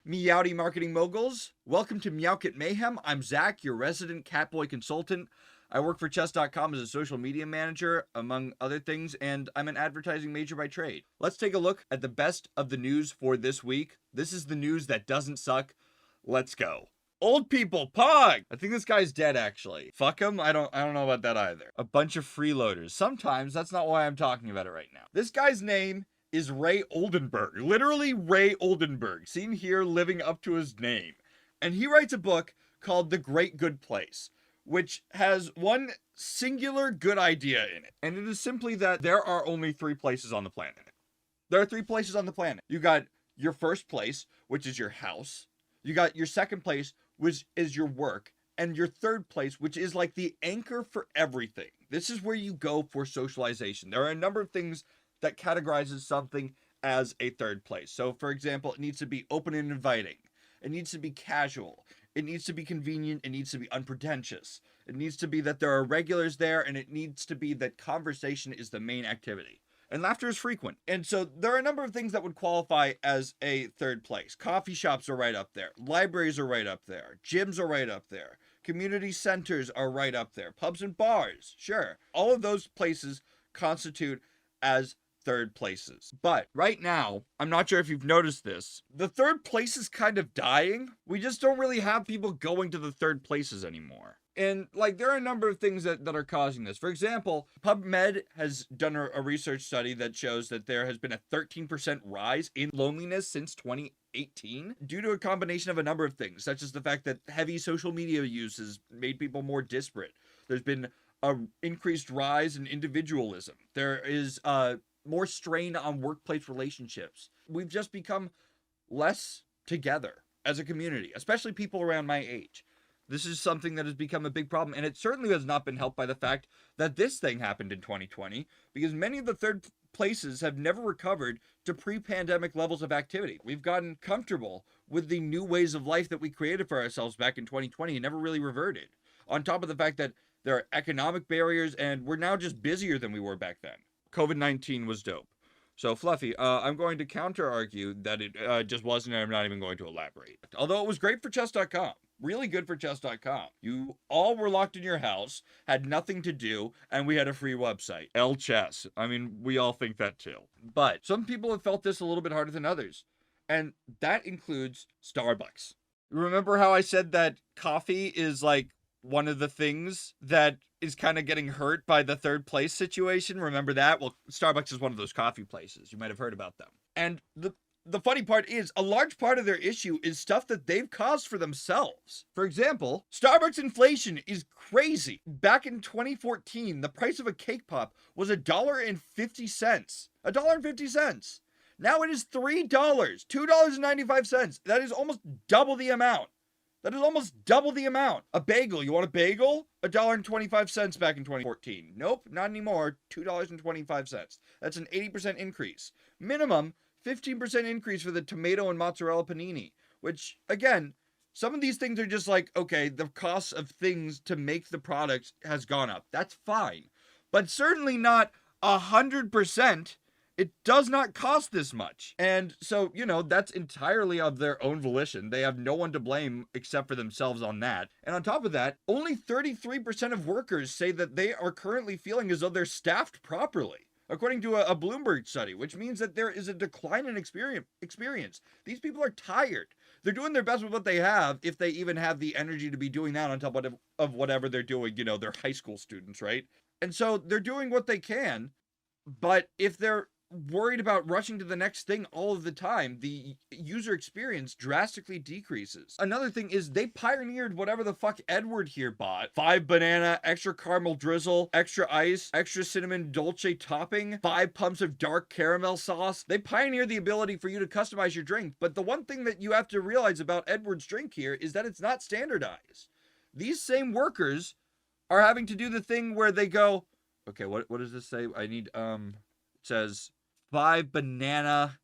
Meowdy marketing moguls, welcome to MEOWKET Mayhem. I'm Zach, your resident catboy consultant. I work for chess.com as a social media manager, among other things, and I'm an advertising major by trade. Let's take a look at the best of the news for this week. This is the news that doesn't suck. Let's go. Old people, Pog! I think this guy's dead, actually. Fuck him, I don't know about that either. A bunch of freeloaders. Sometimes, that's not why I'm talking about it right now. This guy's name is Ray Oldenburg. Literally Ray Oldenburg, seen here living up to his name. And he writes a book called The Great Good Place, which has one singular good idea in it. And it is simply that there are only 3 places on the planet. There are 3 places on the planet. You got your first place, which is your house. You got your second place, which is your work. And your third place, which is like the anchor for everything. This is where you go for socialization. There are a number of things that categorizes something as a third place. So, for example, it needs to be open and inviting. It needs to be casual. It needs to be convenient. It needs to be unpretentious. It needs to be that there are regulars there, and it needs to be that conversation is the main activity. And laughter is frequent. And so there are a number of things that would qualify as a third place. Coffee shops are right up there. Libraries are right up there. Gyms are right up there. Community centers are right up there. Pubs and bars, sure. All of those places constitute as third places. But right now, I'm not sure if you've noticed this, the third place is kind of dying. We just don't really have people going to the third places anymore. And like, there are a number of things that are causing this. For example, PubMed has done a research study that shows that there has been a 13% rise in loneliness since 2018 due to a combination of a number of things, such as the fact that heavy social media use has made people more disparate. There's been a increased rise in individualism. There is more strain on workplace relationships. We've just become less together as a community, especially people around my age. This is something that has become a big problem, and it certainly has not been helped by the fact that this thing happened in 2020, because many of the third places have never recovered to pre-pandemic levels of activity. We've gotten comfortable with the new ways of life that we created for ourselves back in 2020 and never really reverted. On top of the fact that there are economic barriers, and we're now just busier than we were back then. COVID-19 was dope. So, Fluffy, I'm going to counter-argue that it just wasn't, and I'm not even going to elaborate. Although it was great for chess.com. Really good for chess.com. You all were locked in your house, had nothing to do, and we had a free website. Chess. I mean, we all think that too. But some people have felt this a little bit harder than others. And that includes Starbucks. Remember how I said that coffee is like one of the things that is kind of getting hurt by the third place situation? Remember that? Well, Starbucks is one of those coffee places. You might have heard about them. And the funny part is, a large part of their issue is stuff that they've caused for themselves. For example, Starbucks inflation is crazy. Back in 2014, the price of a cake pop was $1.50. $1.50. Now it is $3, $2.95. That is almost double the amount. That is almost double the amount. A bagel, you want a bagel? $1.25 back in 2014. Nope, not anymore. $2.25. That's an 80% increase. Minimum 15% increase for the tomato and mozzarella panini, which, again, some of these things are just like, okay, the cost of things to make the product has gone up. That's fine. But certainly not 100%. It does not cost this much. And so, that's entirely of their own volition. They have no one to blame except for themselves on that. And on top of that, only 33% of workers say that they are currently feeling as though they're staffed properly, according to a Bloomberg study, which means that there is a decline in experience. These people are tired. They're doing their best with what they have, if they even have the energy to be doing that on top of whatever they're doing. They're high school students, right? And so they're doing what they can, but if they're worried about rushing to the next thing all of the time, the user experience drastically decreases. Another thing is they pioneered whatever the fuck Edward here bought. 5 banana, extra caramel drizzle, extra ice, extra cinnamon dolce topping, 5 pumps of dark caramel sauce. They pioneered the ability for you to customize your drink, but the one thing that you have to realize about Edward's drink here is that it's not standardized. These same workers are having to do the thing where they go, okay, what does this say? I need, it says 5 banana,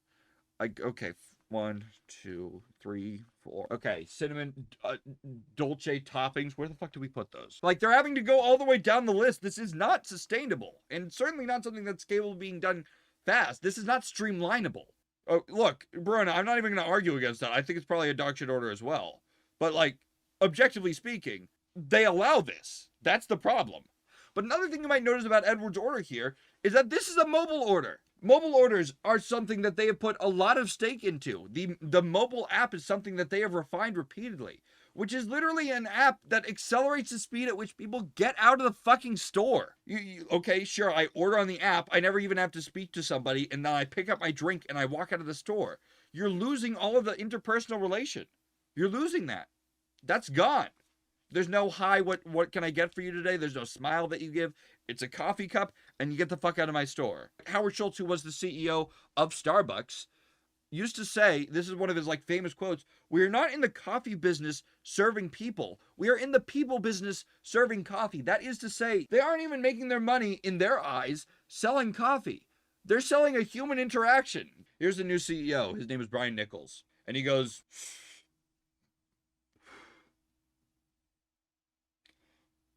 okay, 1, 2, 3, 4, okay, cinnamon, dolce toppings, where the fuck do we put those? Like, they're having to go all the way down the list. This is not sustainable, and certainly not something that's capable of being done fast. This is not streamlinable. Oh, look, Bruna, I'm not even going to argue against that. I think it's probably a dog shit order as well. But, like, objectively speaking, they allow this. That's the problem. But another thing you might notice about Edward's order here is that this is a mobile order. Mobile orders are something that they have put a lot of stake into. The mobile app is something that they have refined repeatedly, which is literally an app that accelerates the speed at which people get out of the fucking store. Okay, sure, I order on the app, I never even have to speak to somebody, and then I pick up my drink and I walk out of the store. You're losing all of the interpersonal relation. You're losing that. That's gone. There's no hi, what can I get for you today? There's no smile that you give. It's a coffee cup, and you get the fuck out of my store. Howard Schultz, who was the CEO of Starbucks, used to say, this is one of his like famous quotes, "We are not in the coffee business serving people. We are in the people business serving coffee." That is to say, they aren't even making their money in their eyes selling coffee. They're selling a human interaction. Here's the new CEO. His name is Brian Nichols. And he goes,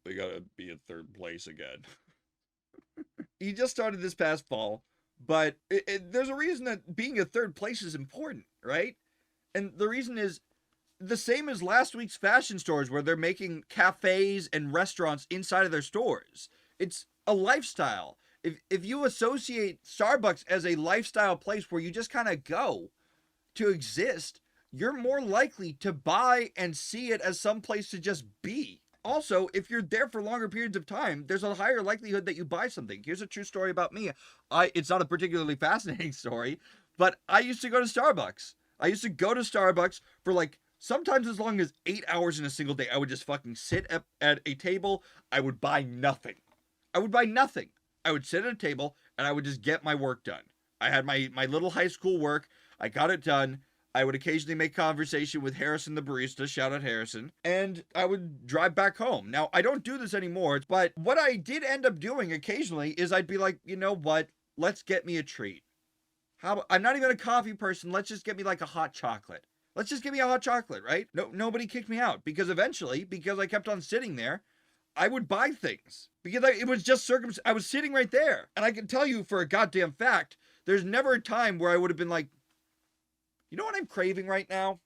"We gotta be in third place again." He just started this past fall, but there's a reason that being in third place is important, right? And the reason is the same as last week's fashion stores where they're making cafes and restaurants inside of their stores. It's a lifestyle. If you associate Starbucks as a lifestyle place where you just kind of go to exist, you're more likely to buy and see it as some place to just be. Also, if you're there for longer periods of time, there's a higher likelihood that you buy something. Here's a true story about me. It's not a particularly fascinating story, but I used to go to Starbucks. I used to go to Starbucks for like sometimes as long as 8 hours in a single day. I would just fucking sit at a table. I would buy nothing. I would buy nothing. I would sit at a table and I would just get my work done. I had my little high school work. I got it done. I would occasionally make conversation with Harrison the barista, shout out Harrison, and I would drive back home. Now, I don't do this anymore, but what I did end up doing occasionally is I'd be like, you know what, let's get me a treat. I'm not even a coffee person, let's just get me like a hot chocolate. Let's just give me a hot chocolate, right? Nobody kicked me out, because eventually, because I kept on sitting there, I would buy things. Because it was just I was sitting right there. And I can tell you for a goddamn fact, there's never a time where I would have been like, you know what I'm craving right now?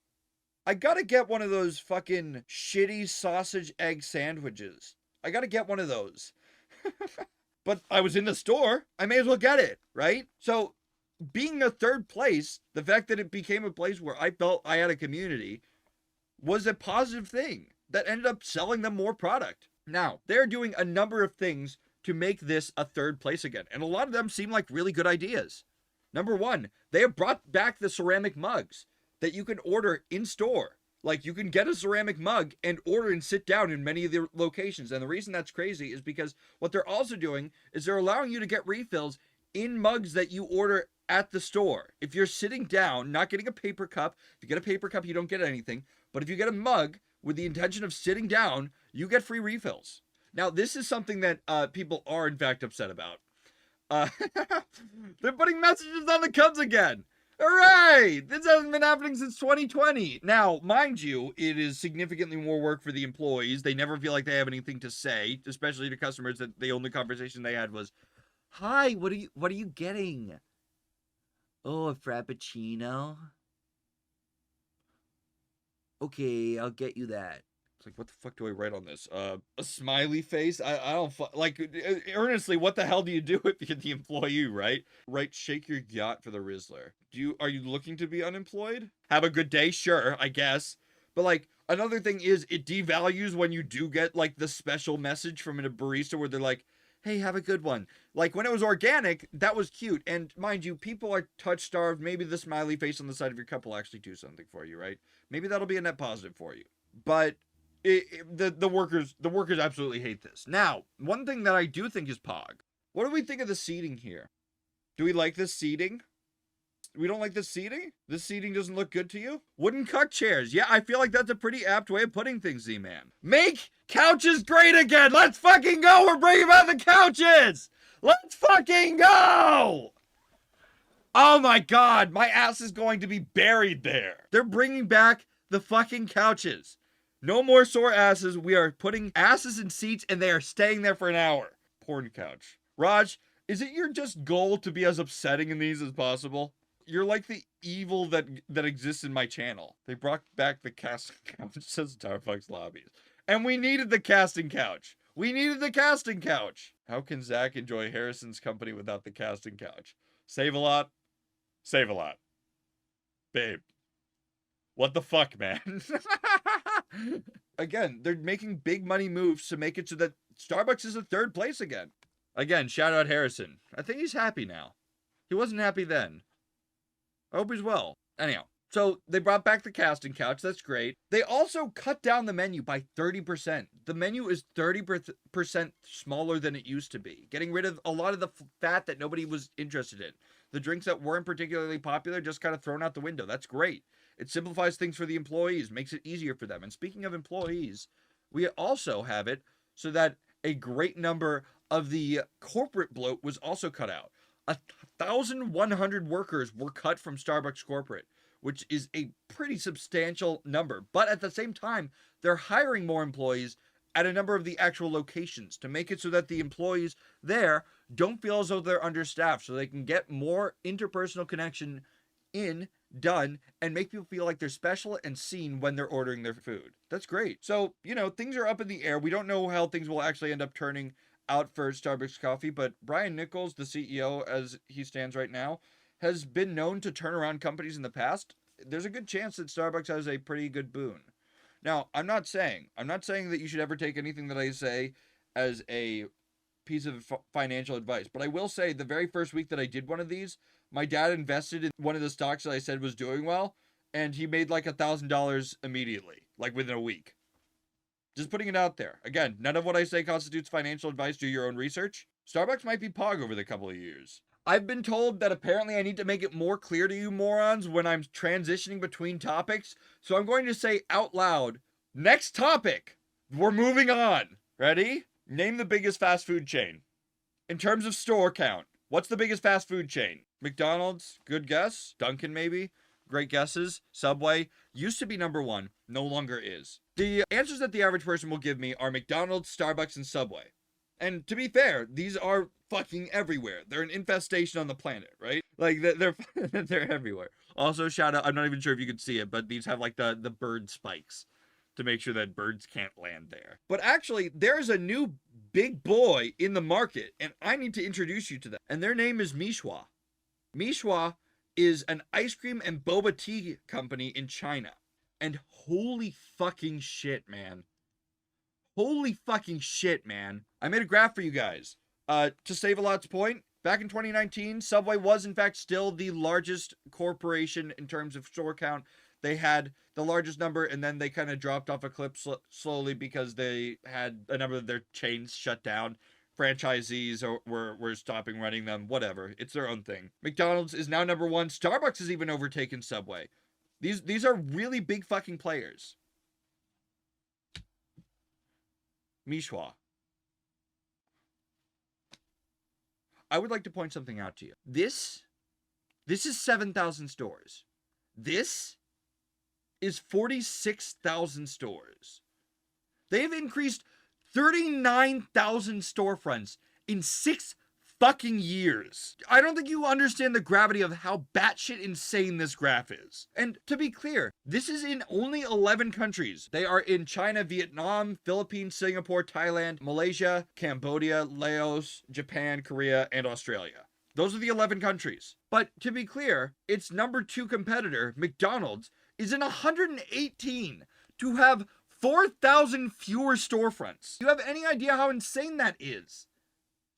I gotta get one of those fucking shitty sausage egg sandwiches. I gotta get one of those. But I was in the store. I may as well get it, right? So being a third place, the fact that it became a place where I felt I had a community was a positive thing that ended up selling them more product. Now, they're doing a number of things to make this a third place again. And a lot of them seem like really good ideas. Number one, they have brought back the ceramic mugs that you can order in store. Like, you can get a ceramic mug and order and sit down in many of their locations. And the reason that's crazy is because what they're also doing is they're allowing you to get refills in mugs that you order at the store. If you're sitting down, not getting a paper cup, if you get a paper cup, you don't get anything. But if you get a mug with the intention of sitting down, you get free refills. Now, this is something that people are, in fact, upset about. They're putting messages on the cups again. Hooray! This hasn't been happening since 2020. Now, mind you, it is significantly more work for the employees. They never feel like they have anything to say, especially to customers that the only conversation they had was, "Hi, what are you getting?" "Oh, a frappuccino." "Okay, I'll get you that." It's like, what the fuck do I write on this? A smiley face? I don't like, earnestly, what the hell do you do if you're the employee, right? Right, shake your yacht for the Rizzler. Are you looking to be unemployed? Have a good day? Sure, I guess. But like, another thing is it devalues when you do get like the special message from a barista where they're like, "Hey, have a good one." Like when it was organic, that was cute. And mind you, people are touch starved. Maybe the smiley face on the side of your cup will actually do something for you, right? Maybe that'll be a net positive for you. But the workers absolutely hate this. Now, one thing that I do think is pog. What do we think of the seating here? Do we like this seating? We don't like this seating? This seating doesn't look good to you? Wooden cuck chairs. Yeah, I feel like that's a pretty apt way of putting things, Z-Man. Make couches great again! Let's fucking go! We're bringing back the couches! Let's fucking go! Oh my god, my ass is going to be buried there. They're bringing back the fucking couches. No more sore asses. We are putting asses in seats and they are staying there for an hour. Porn couch. Raj, is it your just goal to be as upsetting in these as possible? You're like the evil that exists in my channel. They brought back the casting couch, says Starbucks lobbies. And we needed the casting couch. We needed the casting couch. How can Zach enjoy Harrison's company without the casting couch? Save a lot. Save a lot. Babe. What the fuck, man? Again, they're making big money moves to make it so that Starbucks is in third place again. Again, shout out Harrison. I think he's happy now. He wasn't happy then. I hope he's well. Anyhow, so they brought back the casting couch. That's great. They also cut down the menu by 30%. The menu is 30% smaller than it used to be, getting rid of a lot of the fat that nobody was interested in. The drinks that weren't particularly popular just kind of thrown out the window. That's great. It simplifies things for the employees, makes it easier for them. And speaking of employees, we also have it so that a great number of the corporate bloat was also cut out. 1,100 workers were cut from Starbucks corporate, which is a pretty substantial number. But at the same time, they're hiring more employees at a number of the actual locations to make it so that the employees there don't feel as though they're understaffed, so they can get more interpersonal connection done, and make people feel like they're special and seen when they're ordering their food. That's great. So, things are up in the air. We don't know how things will actually end up turning out for Starbucks coffee, but Brian Nichols, the CEO as he stands right now, has been known to turn around companies in the past. There's a good chance that Starbucks has a pretty good boon. Now, I'm not saying that you should ever take anything that I say as a piece of financial advice, but I will say the very first week that I did one of these, my dad invested in one of the stocks that I said was doing well, and he made like $1,000 immediately, like within a week. Just putting it out there. Again, none of what I say constitutes financial advice. Do your own research. Starbucks might be Pog over the couple of years. I've been told that apparently I need to make it more clear to you morons when I'm transitioning between topics, so I'm going to say out loud, next topic! We're moving on. Ready? Name the biggest fast food chain. In terms of store count, what's the biggest fast food chain? McDonald's, good guess. Dunkin' maybe. Great guesses. Subway, used to be number one, no longer is. The answers that the average person will give me are McDonald's, Starbucks, and Subway. And to be fair, these are fucking everywhere. They're an infestation on the planet, right? Like, they're they're everywhere. Also, shout out, I'm not even sure if you can see it, but these have like the bird spikes to make sure that birds can't land there. But actually, there's a new big boy in the market, and I need to introduce you to them. And their name is Mishwa. Mishwa is an ice cream and boba tea company in China. And holy fucking shit, man. Holy fucking shit, man. I made a graph for you guys. To save a lot's point, back in 2019, Subway was in fact still the largest corporation in terms of store count. They had the largest number, and then they kind of dropped off a cliff slowly because they had a number of their chains shut down. Franchisees were stopping running them, whatever. It's their own thing. McDonald's is now number one. Starbucks has even overtaken Subway. These are really big fucking players. Mishwa. I would like to point something out to you. This is 7,000 stores. This is 46,000 stores. They've increased 39,000 storefronts in 6 fucking years. I don't think you understand the gravity of how batshit insane this graph is. And to be clear, this is in only 11 countries. They are in China, Vietnam, Philippines, Singapore, Thailand, Malaysia, Cambodia, Laos, Japan, Korea, and Australia. Those are the 11 countries. But to be clear, its number 2 competitor, McDonald's, is in 118 to have 4,000 fewer storefronts. Do you have any idea how insane that is?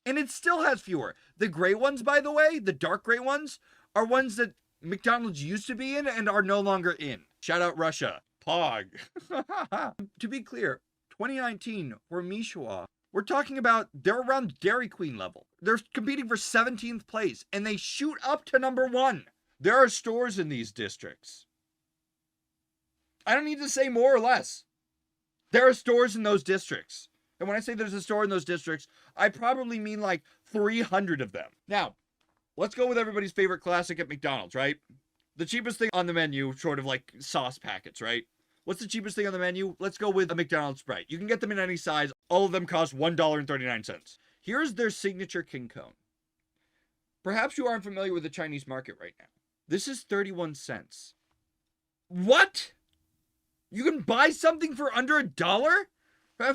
And it still has fewer. The gray ones, by the way, the dark gray ones, are ones that McDonald's used to be in and are no longer in. Shout out Russia. Pog. To be clear, 2019 for Mishwa, we're talking about they're around Dairy Queen level. They're competing for 17th place, and they shoot up to number 1. There are stores in these districts. I don't need to say more or less. There are stores in those districts. And when I say there's a store in those districts, I probably mean like 300 of them. Now, let's go with everybody's favorite classic at McDonald's, right? The cheapest thing on the menu, short of like sauce packets, right? What's the cheapest thing on the menu? Let's go with a McDonald's Sprite. You can get them in any size. All of them cost $1.39. Here's their signature King Cone. Perhaps you aren't familiar with the Chinese market right now. This is 31 cents. What? You can buy something for under $1?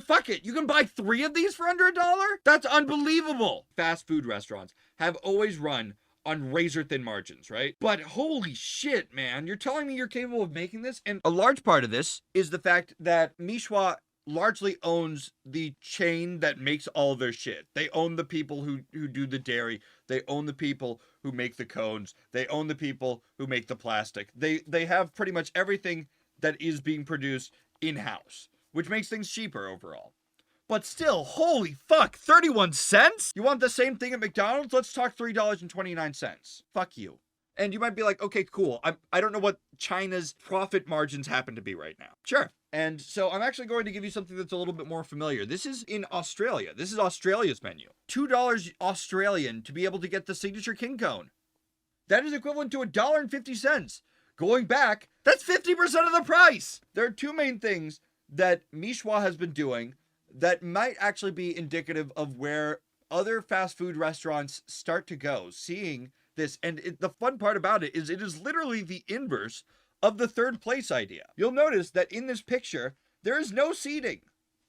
Fuck it. You can buy 3 of these for under $1? That's unbelievable. Fast food restaurants have always run on razor thin margins, right? But holy shit, man. You're telling me you're capable of making this? And a large part of this is the fact that Mishwa largely owns the chain that makes all their shit. They own the people who do the dairy. They own the people who make the cones. They own the people who make the plastic. They have pretty much everything that is being produced in-house, which makes things cheaper overall. But still, holy fuck, 31 cents? You want the same thing at McDonald's? Let's talk $3.29. Fuck you. And you might be like, okay, cool. I don't know what China's profit margins happen to be right now. Sure. And so I'm actually going to give you something that's a little bit more familiar. This is in Australia. This is Australia's menu. $2 Australian to be able to get the signature King Cone. That is equivalent to $1.50. Going back, that's 50% of the price. There are 2 main things that Mishwa has been doing that might actually be indicative of where other fast food restaurants start to go, seeing this. And the fun part about it is literally the inverse of the 3rd place idea. You'll notice that in this picture, there is no seating.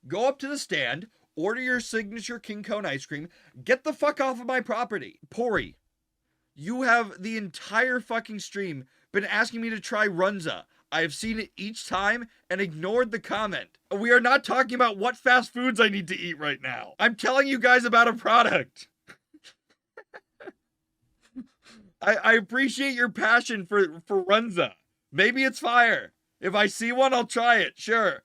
Go up to the stand, order your signature King Cone ice cream, get the fuck off of my property. Pori, you have the entire fucking stream been asking me to try Runza. I have seen it each time and ignored the comment. We are not talking about what fast foods I need to eat right now. I'm telling you guys about a product. I appreciate your passion for Runza. Maybe it's fire. If I see one, I'll try it, sure.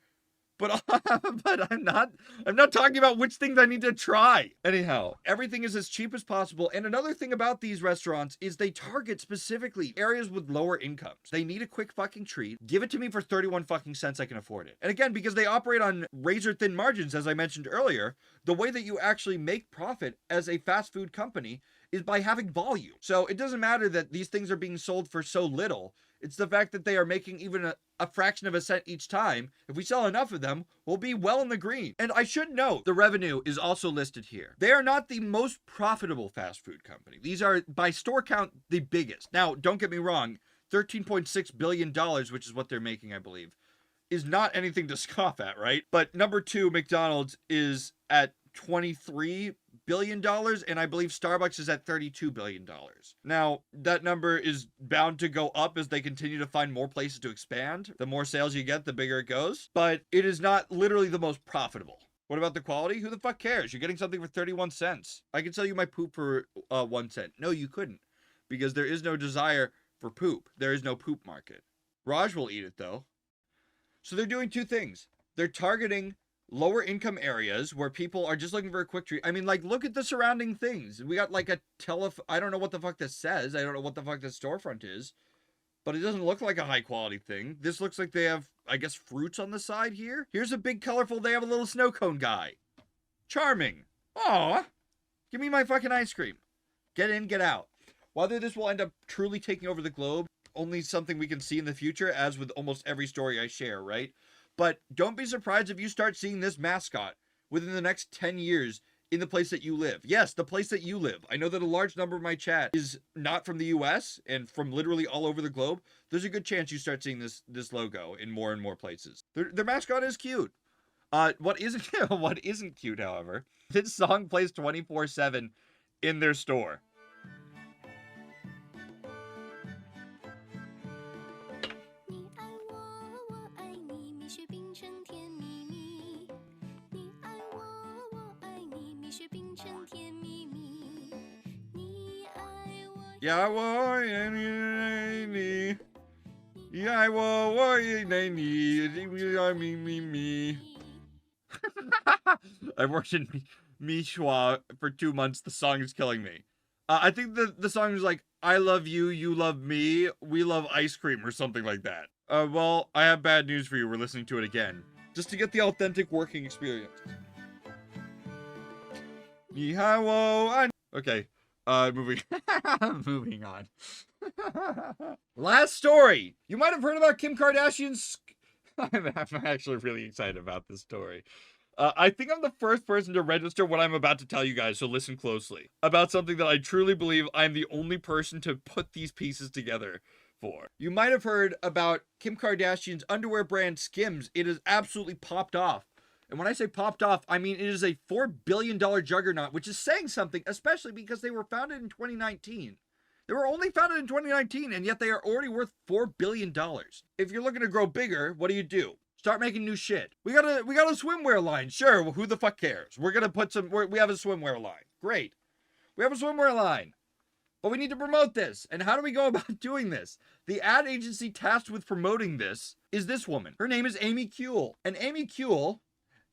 But I'm not talking about which things I need to try. Anyhow, everything is as cheap as possible. And another thing about these restaurants is they target specifically areas with lower incomes. They need a quick fucking treat. Give it to me for 31 fucking cents. I can afford it. And again, because they operate on razor thin margins, as I mentioned earlier, the way that you actually make profit as a fast food company is by having volume. So it doesn't matter that these things are being sold for so little. It's the fact that they are making even a fraction of a cent each time. If we sell enough of them, we'll be well in the green. And I should note, the revenue is also listed here. They are not the most profitable fast food company. These are, by store count, the biggest. Now, don't get me wrong, $13.6 billion, which is what they're making, I believe, is not anything to scoff at, right? But number 2, McDonald's, is at $23 billion, and I believe Starbucks is at $32 billion. Now, that number is bound to go up as they continue to find more places to expand. The more sales you get, the bigger it goes. But it is not literally the most profitable. What about the quality? Who the fuck cares? You're getting something for 31 cents. I can sell you my poop for 1 cent. No, you couldn't. Because there is no desire for poop. There is no poop market. Raj will eat it, though. So they're doing 2 things. They're targeting lower income areas where people are just looking for a quick treat. I mean, like, look at the surrounding things. We got like a I don't know what the fuck this says. I don't know what the fuck this storefront is. But it doesn't look like a high quality thing. This looks like they have, I guess, fruits on the side here. Here's a big colorful, they have a little snow cone guy. Charming. Aw. Give me my fucking ice cream. Get in, get out. Whether this will end up truly taking over the globe, only something we can see in the future, as with almost every story I share, right? But don't be surprised if you start seeing this mascot within the next 10 years in the place that you live. Yes, the place that you live. I know that a large number of my chat is not from the US and from literally all over the globe. There's a good chance you start seeing this logo in more and more places. Their mascot is cute. What isn't cute, however, this song plays 24/7 in their store. I've worked in Mishwa for 2 months. The song is killing me. I think the song is like, I love you, you love me, we love ice cream, or something like that. Well, I have bad news for you. We're listening to it again, just to get the authentic working experience. Okay, moving on. Last story. You might have heard about Kim Kardashian's... I'm actually really excited about this story. I think I'm the first person to register what I'm about to tell you guys, so listen closely. About something that I truly believe I'm the only person to put these pieces together for. You might have heard about Kim Kardashian's underwear brand Skims. It has absolutely popped off. And when I say popped off, I mean it is a $4 billion juggernaut, which is saying something, especially because they were founded in 2019. They were only founded in 2019, and yet they are already worth $4 billion. If you're looking to grow bigger, what do? Start making new shit. We got a swimwear line. Sure, well, who the fuck cares? We're gonna put some. We have a swimwear line. Great. We have a swimwear line. But we need to promote this. And how do we go about doing this? The ad agency tasked with promoting this is this woman. Her name is Amy Kuehl. And Amy Kuehl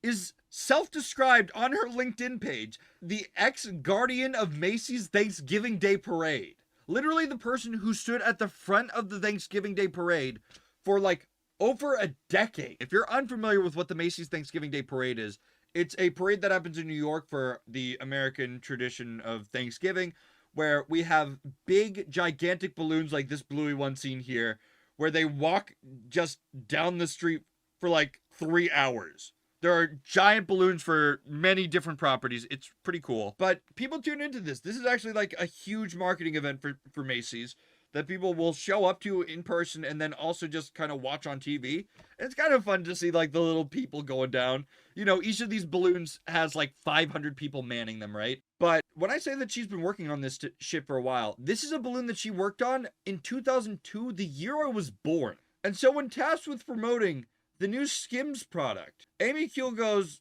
is self-described on her LinkedIn page the ex-guardian of Macy's Thanksgiving Day Parade. Literally the person who stood at the front of the Thanksgiving Day Parade for like over a decade. If you're unfamiliar with what the Macy's Thanksgiving Day Parade is, it's a parade that happens in New York for the American tradition of Thanksgiving, where we have big, gigantic balloons like this bluey one seen here, where they walk just down the street for like 3 hours. There are giant balloons for many different properties. It's pretty cool. But people tune into this. This is actually like a huge marketing event for Macy's that people will show up to in person and then also just kind of watch on TV. And it's kind of fun to see like the little people going down. You know, each of these balloons has like 500 people manning them, right? But when I say that she's been working on this shit for a while, this is a balloon that she worked on in 2002, the year I was born. And so when tasked with promoting the new Skims product, Amy Kuehl goes,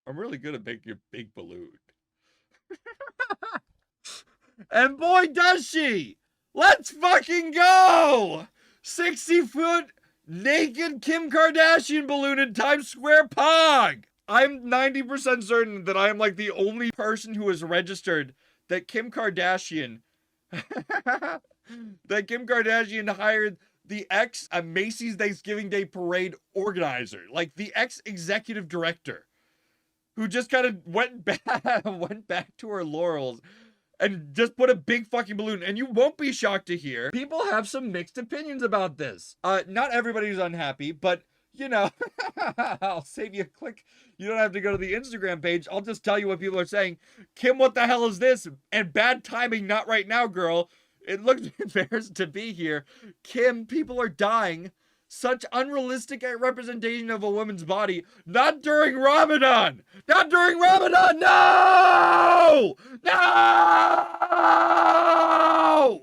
I'm really good at making a big balloon. And boy, does she! Let's fucking go! 60-foot naked Kim Kardashian balloon in Times Square Pog! I'm 90% certain that I am like the only person who has registered that Kim Kardashian hired the Macy's Thanksgiving Day Parade organizer, like the ex-executive director, who just kind of went back to her laurels and just put a big fucking balloon. And you won't be shocked to hear people have some mixed opinions about this. Not everybody's unhappy, but you know, I'll save you a click. You don't have to go to the Instagram page. I'll just tell you what people are saying. Kim, what the hell is this? And bad timing, not right now, girl. It looks embarrassing to be here. Kim, people are dying. Such unrealistic representation of a woman's body. Not during Ramadan! Not during Ramadan! No! No!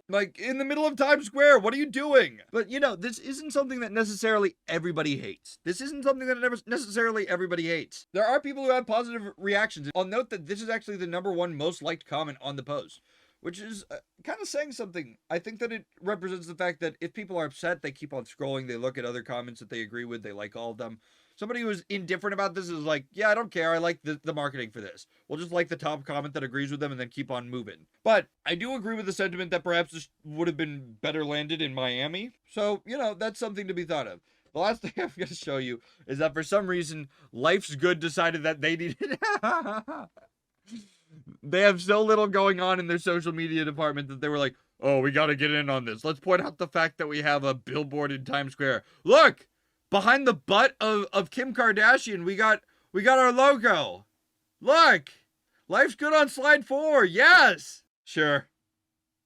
Like, in the middle of Times Square, what are you doing? But, you know, this isn't something that necessarily everybody hates. This isn't something that necessarily everybody hates. There are people who have positive reactions. I'll note that this is actually the #1 most liked comment on the post, which is kind of saying something. I think that it represents the fact that if people are upset, they keep on scrolling, they look at other comments that they agree with, they like all of them. Somebody who is indifferent about this is like, yeah, I don't care, I like the marketing for this. We'll just like the top comment that agrees with them and then keep on moving. But I do agree with the sentiment that perhaps this would have been better landed in Miami. So, you know, that's something to be thought of. The last thing I'm going to show you is that for some reason, Life's Good decided that they needed... They have so little going on in their social media department that they were like, oh, we got to get in on this. Let's point out the fact that we have a billboard in Times Square. Look, behind the butt of Kim Kardashian, we got our logo. Look, Life's Good on slide 4. Yes. Sure.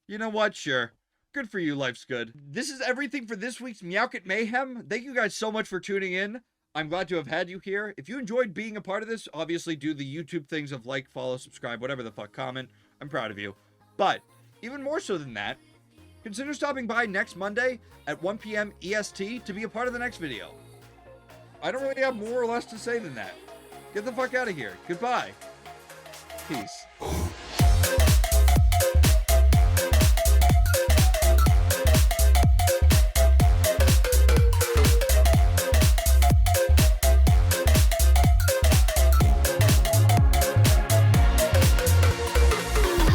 You know what? Sure. Good for you, Life's Good. This is everything for this week's MEOWKET Mayhem. Thank you guys so much for tuning in. I'm glad to have had you here. If you enjoyed being a part of this, obviously do the YouTube things of like, follow, subscribe, whatever the fuck, comment. I'm proud of you. But even more so than that, consider stopping by next Monday at 1 p.m. EST to be a part of the next video. I don't really have more or less to say than that. Get the fuck out of here. Goodbye. Peace.